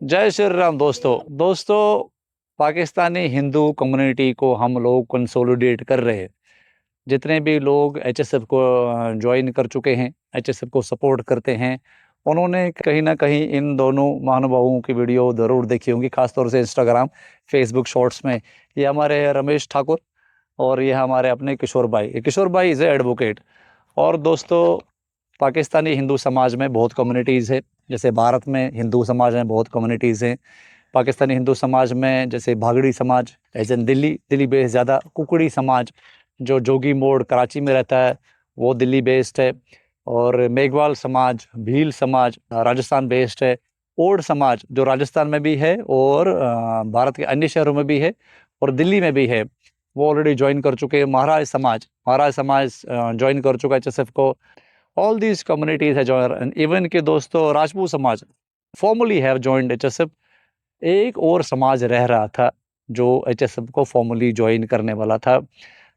जय श्री राम दोस्तों। पाकिस्तानी हिंदू कम्युनिटी को हम लोग कंसोलिडेट कर रहे हैं। जितने भी लोग एचएसएफ को ज्वाइन कर चुके हैं, एचएसएफ को सपोर्ट करते हैं, उन्होंने कहीं ना कहीं इन दोनों महानुभावों की वीडियो ज़रूर देखी होंगी, खासतौर से इंस्टाग्राम फेसबुक शॉर्ट्स में। ये हमारे रमेश ठाकुर और ये हमारे अपने किशोर भाई इज़ ए एडवोकेट। और दोस्तों, पाकिस्तानी हिंदू समाज में बहुत कम्युनिटीज़ है। जैसे भारत में हिंदू समाज में बहुत कम्युनिटीज़ हैं। पाकिस्तानी हिंदू समाज में जैसे भागड़ी समाज, एज एन दिल्ली बेस्ड ज़्यादा। कुकड़ी समाज जो जोगी मोड़ कराची में रहता है, वो दिल्ली बेस्ड है। और मेघवाल समाज, भील समाज राजस्थान बेस्ड है। ओड समाज जो राजस्थान में भी है और भारत के अन्य शहरों में भी है और दिल्ली में भी है, वो ऑलरेडी ज्वाइन कर चुके हैं। महाराज समाज ज्वाइन कर चुका है एचएसएफ को। ऑल दीज कम्युनिटीज है जॉइन। इवन के दोस्तों, राजपूत समाज फॉर्मली हैव जॉइंड एचएसएफ। एक और समाज रह रहा था जो एचएसएफ को फॉर्मली ज्वाइन करने वाला था,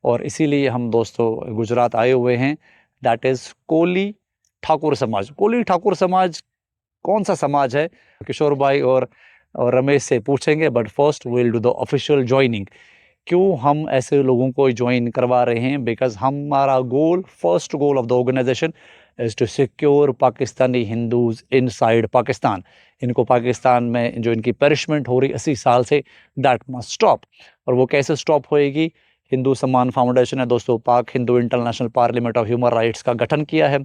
और इसीलिए हम दोस्तों गुजरात आए हुए हैं। दैट इज़ कोली ठाकुर समाज। कोली ठाकुर समाज कौन सा समाज है, किशोर भाई और रमेश से पूछेंगे। But first will do the official joining. क्यों हम ऐसे लोगों को ज्वाइन करवा रहे हैं? बिकॉज हमारा first goal of the organisation is to secure Pakistani Hindus inside Pakistan. इनको पाकिस्तान में जो इनकी पेरिशमेंट हो रही 80 साल से, दैट मस्ट स्टॉप। और वो कैसे स्टॉप होएगी? हिंदू सम्मान फाउंडेशन है दोस्तों, पाक Hindu international parliament of human rights का गठन किया है,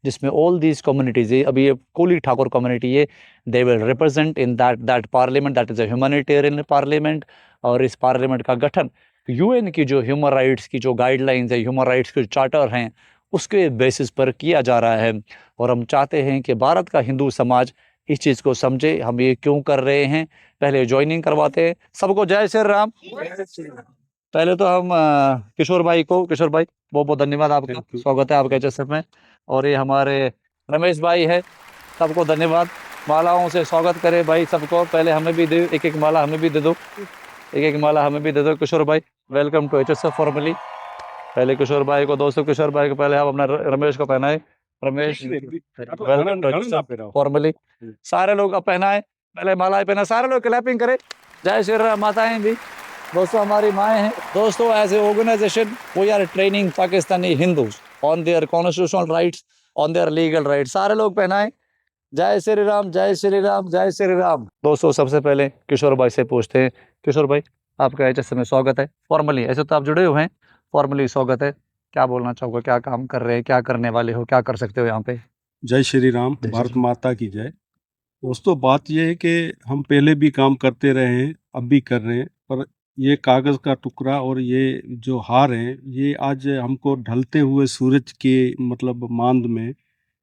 जिसमें ऑल दीज कम्युनिटीज, अभी ये कोली ठाकुर कम्युनिटी है, they will represent in that parliament. That is a humanitarian parliament. और इस पार्लियामेंट का गठन यूएन की जो ह्यूमन राइट्स की जो गाइडलाइंस है, ह्यूमन राइट्स के चार्टर हैं, उसके बेसिस पर किया जा रहा है। और हम चाहते हैं कि भारत का हिंदू समाज इस चीज़ को समझे, हम ये क्यों कर रहे हैं। पहले ज्वाइनिंग करवाते हैं सबको। जय श्री राम। पहले तो हम किशोर भाई बहुत बहुत धन्यवाद आपका, स्वागत है आपका एचएसएफ में। और ये हमारे रमेश भाई है, सबको धन्यवाद। मालाओं से स्वागत करें भाई सबको। पहले हमें भी दे, एक एक माला हमें भी दे दो, एक एक माला हमें भी दे दो। किशोर भाई, वेलकम टू एचएसएफ फॉर्मली। पहले किशोर भाई को दोस्तों, किशोर भाई को पहले आप अपना रमेश को पहनाए। Ramesh, welcome to HSF formally. सारे लोग अब पहनाए, पहले मालाएं पहना, सारे लोग क्लैपिंग करें। जय श्री राम। माताएं भी दोस्तों हमारी माएँ हैं। दोस्तों, as a organisation we are training Pakistani Hindus on their constitutional rights, on their legal rights. सारे लोग पहनाएं। जय श्री राम, जय श्री राम, जय श्री राम। दोस्तों, सबसे पहले किशोर भाई से पूछते हैं। किशोर भाई, आपका एचएसएफ में स्वागत है फॉर्मली। ऐसे तो आप जुड़े हुए हैं, फॉर्मली स्वागत है। क्या बोलना चाहोगे? क्या काम कर रहे हैं, क्या करने वाले हो, क्या कर सकते हो यहाँ पे? जय श्री राम, भारत माता की जय। दोस्तों, बात यह है कि हम पहले भी काम करते रहे हैं, अब भी कर रहे हैं, पर ये कागज़ का टुकड़ा और ये जो हार हैं, ये आज हमको ढलते हुए सूरज के मतलब मांद में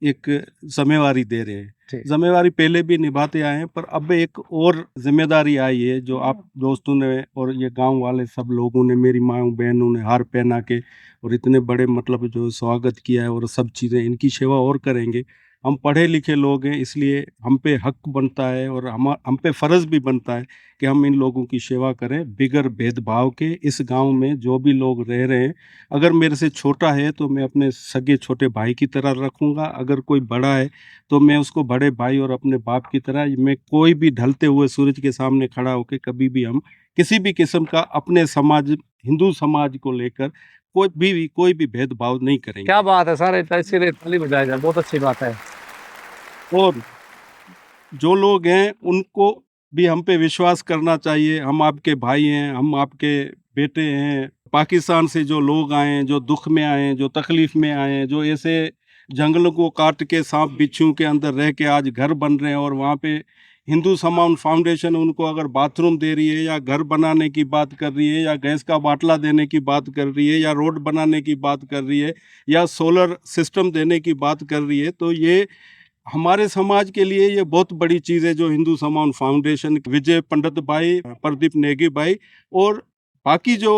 एक जिम्मेवारी दे रहे हैं। जिम्मेवारी पहले भी निभाते आए हैं, पर अब एक और जिम्मेदारी आई है जो आप दोस्तों ने और ये गांव वाले सब लोगों ने, मेरी माँ बहनों ने हार पहना के और इतने बड़े मतलब जो स्वागत किया है, और सब चीज़ें इनकी सेवा और करेंगे। हम पढ़े लिखे लोग हैं, इसलिए हम पे हक बनता है और हम पे फ़र्ज़ भी बनता है कि हम इन लोगों की सेवा करें बिगर भेदभाव के। इस गांव में जो भी लोग रह रहे हैं, अगर मेरे से छोटा है तो मैं अपने सगे छोटे भाई की तरह रखूंगा, अगर कोई बड़ा है तो मैं उसको बड़े भाई और अपने बाप की तरह। मैं कोई भी ढलते हुए सूरज के सामने खड़ा होकर कभी भी हम किसी भी किस्म का अपने समाज, हिंदू समाज को लेकर कोई भी भेदभाव नहीं करेंगे। क्या बात है, सारे इसीलिए ताली बजाया जाए, बहुत अच्छी बात है। और जो लोग हैं उनको भी हम पे विश्वास करना चाहिए। हम आपके भाई हैं, हम आपके बेटे हैं। पाकिस्तान से जो लोग आए हैं, जो दुख में आए हैं, जो तकलीफ में आए हैं, जो ऐसे जंगलों को काट के सांप बिच्छू के अंदर रह के आज घर बन रहे हैं, और वहाँ पे हिंदू सम्मान फाउंडेशन उनको अगर बाथरूम दे रही है, या घर बनाने की बात कर रही है, या गैस का बाटला देने की बात कर रही है, या रोड बनाने की बात कर रही है, या सोलर सिस्टम देने की बात कर रही है, तो ये हमारे समाज के लिए ये बहुत बड़ी चीज़ है। जो हिंदू सम्मान फाउंडेशन, विजय पंडित भाई, प्रदीप नेगी भाई और बाकी जो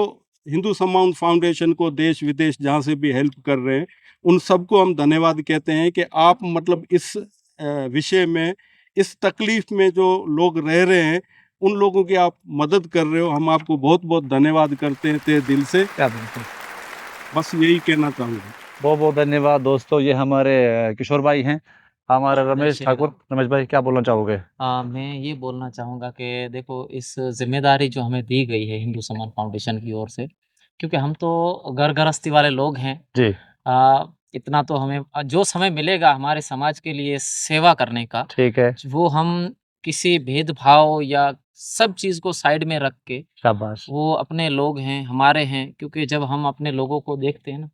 हिंदू सम्मान फाउंडेशन को देश विदेश जहाँ से भी हेल्प कर रहे हैं, उन सबको हम धन्यवाद कहते हैं कि आप मतलब इस विषय में, इस तकलीफ में जो लोग रह रहे हैं, उन लोगों की आप मदद कर रहे हो। हम आपको बहुत बहुत धन्यवाद करते हैं तहे दिल से। क्या बिल्कुल, बस यही कहना चाहूँगा। बहुत बहुत धन्यवाद दोस्तों। ये हमारे किशोर भाई हैं, हमारे रमेश श्री ठाकुर। राम। रमेश भाई क्या बोलना चाहोगे? मैं ये बोलना चाहूँगा कि देखो इस ज़िम्मेदारी जो हमें दी गई है हिंदू सम्मान फाउंडेशन की ओर से, क्योंकि हम तो घर गृहस्थी वाले लोग हैं। जी, इतना तो हमें जो समय मिलेगा हमारे समाज के लिए सेवा करने का, ठीक है। वो हम किसी भेदभाव या सब चीज़ को साइड में रख के, शाबाश! वो अपने लोग हैं, हमारे हैं, क्योंकि जब हम अपने लोगों को देखते हैं ना,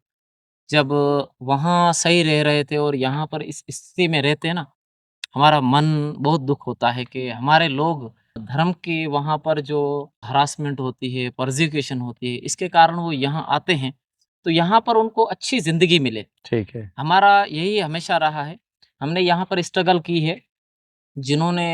जब वहाँ सही रह रहे थे और यहाँ पर इस स्थिति में रहते हैं ना, हमारा मन बहुत दुःख होता है कि हमारे लोग धर्म की वहाँ पर जो हरासमेंट होती है, परसेक्यूशन होती है, इसके कारण वो यहाँ आते हैं, तो यहाँ पर उनको अच्छी ज़िंदगी मिले। ठीक है। हमारा यही हमेशा रहा है। हमने यहाँ पर स्ट्रगल की है, जिन्होंने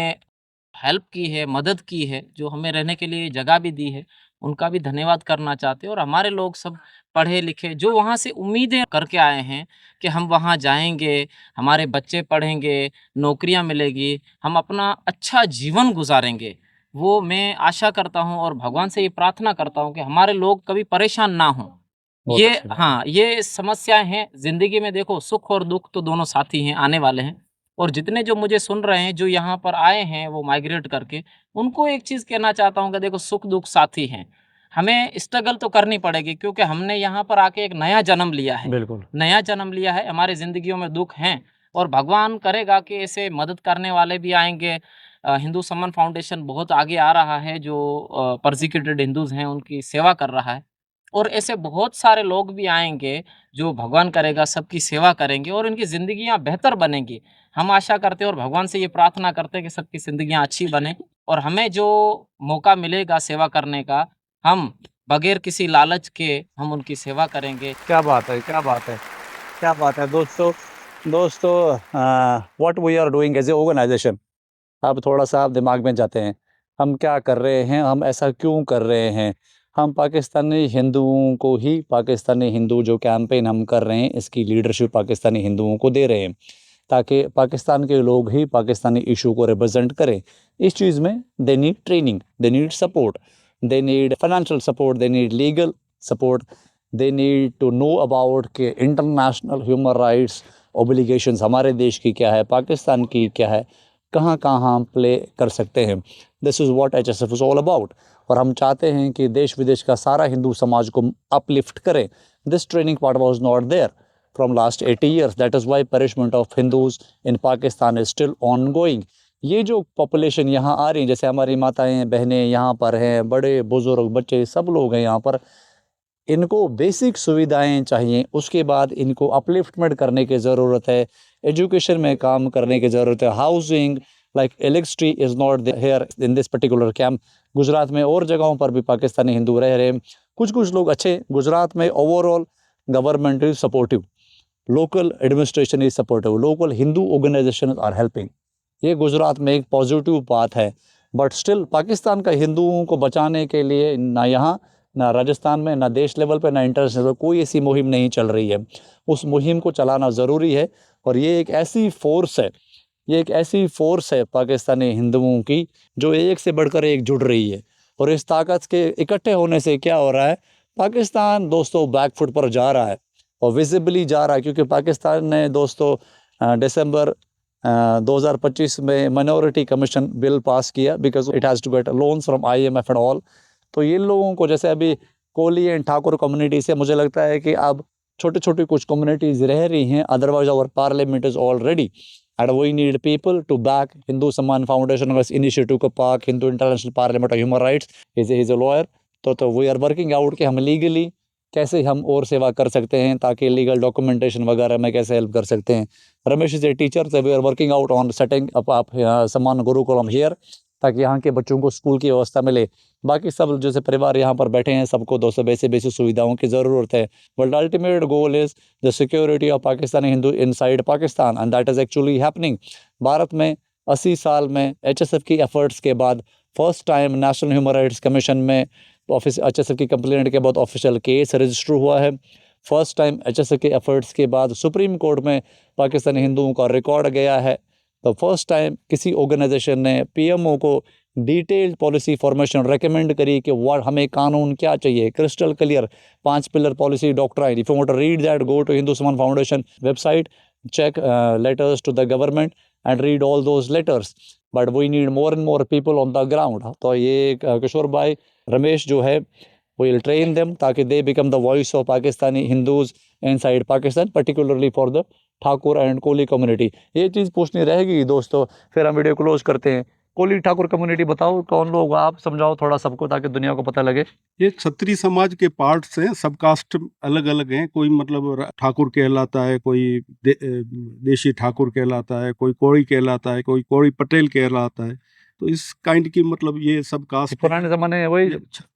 हेल्प की है, मदद की है, जो हमें रहने के लिए जगह भी दी है, उनका भी धन्यवाद करना चाहते हैं और हमारे लोग सब पढ़े-लिखे जो वहाँ से उम्मीदें करके आए हैं कि हम वहाँ जाएँगे, हमारे बच्चे पढ़ेंगे, नौकरियाँ मिलेगी, हम अपना अच्छा जीवन गुज़ारेंगे। वो मैं आशा करता हूँ और भगवान से ये प्रार्थना करता हूँ कि हमारे लोग कभी परेशान ना हों। बहुत ये अच्छी बात है। हाँ, ये समस्याएँ हैं, ज़िंदगी में देखो सुख और दुःख तो दोनों साथी हैं, आने वाले हैं। और जितने जो मुझे सुन रहे हैं, जो यहाँ पर आए हैं वो माइग्रेट करके, उनको एक चीज़ कहना चाहता हूँ कि देखो सुख-दुःख साथी हैं। हमें स्ट्रगल तो करनी पड़ेगी क्योंकि हमने यहाँ पर आके एक नया जन्म लिया है। बिल्कुल, नया जन्म लिया है, हमारी ज़िंदगियों में दुःख हैं और भगवान करेगा कि ऐसे मदद करने वाले भी आएँगे। हिंदू सम्मान फाउंडेशन बहुत आगे आ रहा है, जो परसिक्यूटेड हिंदूज़ हैं, उनकी सेवा कर रहा है। और ऐसे बहुत सारे लोग भी आएँगे, जो भगवान करेगा सबकी सेवा करेंगे और इनकी ज़िंदगियाँ बेहतर बनेंगी। हम आशा करते हैं और भगवान से ये प्रार्थना करते हैं कि सबकी ज़िंदगियाँ अच्छी बने और हमें जो मौका मिलेगा सेवा करने का, हम बगैर किसी लालच के हम उनकी सेवा करेंगे। क्या बात है, क्या बात है, क्या बात है। दोस्तों दोस्तों what we are doing as a organization, अब थोड़ा-सा आप दिमाग में जाते हैं। हम क्या कर रहे हैं, हम ऐसा क्यों कर रहे हैं? हम पाकिस्तानी हिंदुओं को ही पाकिस्तानी हिंदू जो कैंपेन हम कर रहे हैं, इसकी लीडरशिप पाकिस्तानी हिंदुओं को दे रहे हैं, ताकि पाकिस्तान के लोग ही पाकिस्तानी इश्यू को रिप्रेज़ेंट करें। इस चीज़ में they need training, they need support, they need financial support, they need legal support, they need to know about के इंटरनेशनल ह्यूमन राइट्स ऑब्लिगेशंस हमारे देश की क्या है, पाकिस्तान की क्या है, कहाँ-कहाँ हम प्ले कर सकते हैं। This is what HSF is all about. और हम चाहते हैं कि देश-विदेश का सारा हिंदू समाज को अपलिफ्ट करें। This training part was not there from last 80 years. That is why punishment of Hindus in Pakistan is still ongoing. ये जो पॉपुलेशन यहाँ आ रही है, जैसे हमारी माताएं बहनें यहाँ पर हैं, बड़े बुजुर्ग बच्चे सब लोग हैं यहाँ पर, इनको बेसिक सुविधाएं चाहिए, उसके बाद इनको अपलिफ्टमेंट करने की ज़रूरत है, एजुकेशन में काम करने की ज़रूरत है, housing like electricity is not here in this particular camp. Gujarat में और जगहों पर भी पाकिस्तानी हिंदू रह रहे हैं, कुछ लोग अच्छे। गुजरात में overall government is supportive, local administration is supportive, local Hindu organization are helping. ये गुजरात में एक पॉजिटिव बात है। बट स्टिल पाकिस्तान का हिंदुओं को बचाने के लिए ना यहाँ, ना राजस्थान में, ना देश लेवल पे, ना इंटरनेशनल कोई ऐसी मुहिम नहीं चल रही है। उस मुहिम को चलाना ज़रूरी है। और ये एक ऐसी फोर्स है, ये एक ऐसी फोर्स है पाकिस्तानी हिंदुओं की, जो एक से बढ़कर एक जुड़ रही है। और इस ताकत के इकट्ठे होने से क्या हो रहा है, पाकिस्तान दोस्तों बैक फुट पर जा रहा है और विजिबली जा रहा है, क्योंकि पाकिस्तान ने दोस्तों दिसंबर 2025 में माइनॉरिटी कमीशन बिल पास किया, because it has to get loans from IMF and all. तो ये लोगों को, जैसे अभी कोली एंड ठाकुर कम्युनिटी से मुझे लगता है कि अब छोटी-छोटी कुछ कम्युनिटीज़ रह रही हैं, otherwise our parliament is already, and we need people to back Hindu Samman Foundation as initiative को पाक Hindu international parliament of human rights is a lawyer. तो वी आर वर्किंग आउट कि हम लीगली कैसे हम और सेवा कर सकते हैं, ताकि लीगल डॉक्यूमेंटेशन वगैरह में कैसे हेल्प कर सकते हैं। Ramesh is a teacher, so we are working out on setting up Samman Gurukulam here, ताकि यहाँ के बच्चों को स्कूल की व्यवस्था मिले। बाकी सब जैसे परिवार यहाँ पर बैठे हैं, सबको दोस्तों बेसिक सुविधाओं की ज़रूरत है। But ultimate goal is the security of Pakistani Hindu inside Pakistan, and that is actually happening. Bharat में 80 साल में HSF की एफर्ट्स के बाद first time national human rights commission में ऑफिस HSF की कंप्लेंट के बाद ऑफिशियल केस रजिस्टर हुआ है। फर्स्ट टाइम HSF के एफर्ट्स के बाद सुप्रीम कोर्ट में पाकिस्तानी हिंदुओं का रिकॉर्ड गया है। तो फर्स्ट टाइम किसी ऑर्गेनाइजेशन ने PMO को डिटेल्ड पॉलिसी फॉर्मेशन रेकमेंड करी कि व्हाट हमें कानून क्या चाहिए, crystal clear 5 pillar policy doctrine. If you want to read that, go to Hindu Samman Foundation website check letters to the government and read all those letters, but we need more and more people on the ground. तो ये किशोर भाई रमेश जो है will train them ताकि they become the voice of Pakistani Hindus inside Pakistan, particularly for the Thakur and Koli community. ये चीज़ पूछनी रहेगी दोस्तों, फिर हम वीडियो क्लोज करते हैं। कोली ठाकुर कम्युनिटी बताओ कौन लोग, आप समझाओ थोड़ा सबको ताकि दुनिया को पता लगे। ये क्षत्रिय समाज के पार्ट्स हैं, सब कास्ट अलग अलग हैं। कोई मतलब ठाकुर कहलाता है, कोई देशी ठाकुर कहलाता है, कोई कोड़ी कहलाता है, कोई कोड़ी पटेल कहलाता है। तो इस काइंड की मतलब ये सब कास्ट पुराने जमाने वही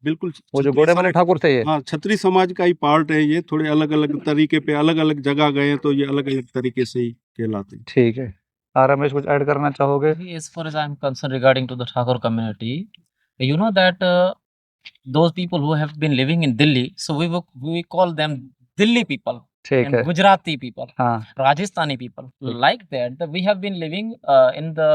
बिल्कुल वो जो घोड़े वाले ठाकुर थे ये। हाँ, क्षत्रिय समाज का ही पार्ट है ये। थोड़े अलग अलग तरीके पे अलग अलग जगह गए हैं तो ये अलग अलग तरीके से ही कहलाते हैं। ठीक है, रमेश कुछ ऐड करना चाहोगे? As far as I'm concerned regarding to the Thakur community, you know that those people who have been living in Delhi, so we call them Delhi people ठीक and है, Gujarati people, हाँ Rajasthani people. ठीक। Like that, we have been living in the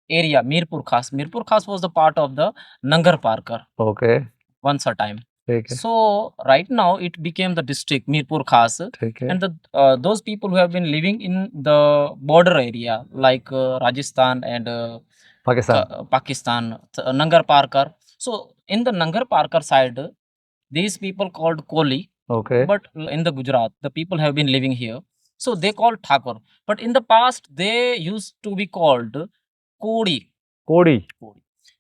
area Mirpur Khas. Mirpur Khas was the part of the Nangar Parkar okay once a time. ठीक है So right now it became the district Mirpur Khas, ठीक है and those people who have been living in the border area like Rajasthan and Pakistan Pakistan, Nangar Parkar. So in the Nangar Parkar side, these people called Koli, okay but in the Gujarat, the people have been living here. So they called Thakur. But in the past, they used to be called Kodi. कोड़ी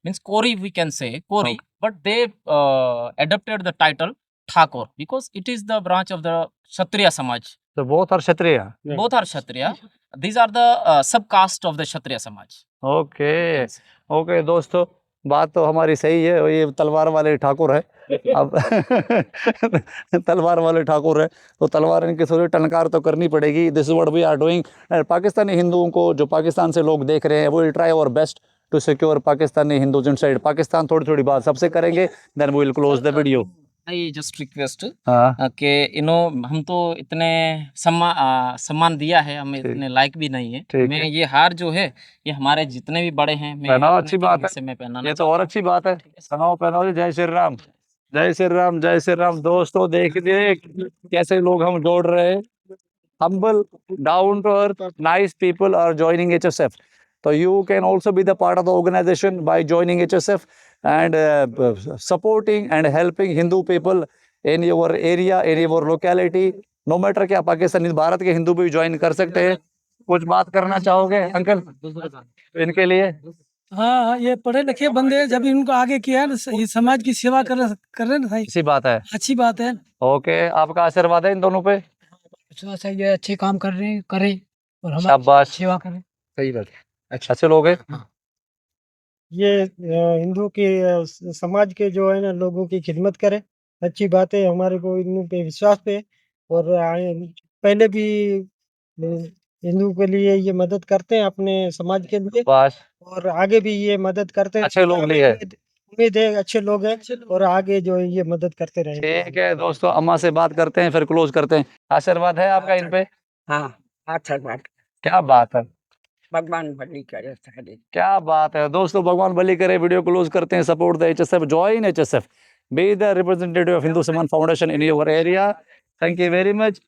Means Kori, we can say Kori, Okay. but they adopted the title Thakur because it is the branch of the Kshatriya Samaj. तो बहुत और क्षत्रिय। Both are Kshatriya. These are the subcaste of the Kshatriya Samaj. Okay okay दोस्तों, बात तो हमारी सही है, ये तलवार वाले ठाकुर है। अब तलवार वाले ठाकुर है तो तलवार इनकी थोड़ी टनकार तो करनी पड़ेगी। This is what we are doing. Pakistani हिंदुओं को जो पाकिस्तान से लोग देख रहे हैं, we will try our best to secure Pakistani Hindus inside Pakistan. थोड़ी थोड़ी बात सबसे करेंगे, then we will close the video. I just request हाँ कि हम तो इतने सम्मान दिया है, हमें ठीक। इतने लायक भी नहीं है। ठीक मैं है। ये हार जो है ये हमारे जितने भी बड़े हैं, मैं पहनाओ, अपने अच्छी बात है। हिस्से में पहनाना ये तो और अच्छी बात है। पहनाओ पहनाओ जी, जय श्री राम, जय श्री राम, जय श्री राम। दोस्तों देखिए कैसे लोग हम जोड़ रहे हैं। humble, down to earth, nice people are joining HSF. So you can also be the part of the organization by joining HSF and supporting and helping Hindu people in your area, in your locality. No matter क्या पाकिस्तान भारत के हिंदू भी join कर सकते हैं। कुछ बात करना चाहोगे अंकल इनके लिए? हाँ हाँ, ये पढ़े लिखे बंदे हैं, जब इनको आगे किया ना, ये समाज की सेवा कर रहे ना भाई, इसी बात है। अच्छी बात है। ओके, आपका आशीर्वाद है इन दोनों पे? विश्वास है ये अच्छे काम कर रहे हैं, करें और हमारी शाबाश, सेवा करें। सही बात। अच्छा, अच्छे लोग हैं। ये हिंदू के समाज के जो है ना लोगों की खिदमत करे, अच्छी बात है। हमारे को इन पे विश्वास है और पहले भी हिंदू के लिए ये मदद करते हैं अपने समाज के लिए, बस और आगे भी ये मदद करते हैं। अच्छे लोग नहीं है। उम्मीद है अच्छे लोग हैं और आगे जो है ये मदद करते रहेंगे। ठीक है दोस्तों, अम्मा से बात करते हैं फिर क्लोज करते हैं। आशीर्वाद है आपका इन पे? हाँ, अच्छा बात, क्या बात है, भगवान भली करे सारे। क्या बात है दोस्तों, भगवान भली करे। वीडियो क्लोज करते हैं। Support the HSF, join HSF, be the representative of Hindu Samman Foundation in your area. Thank you very much.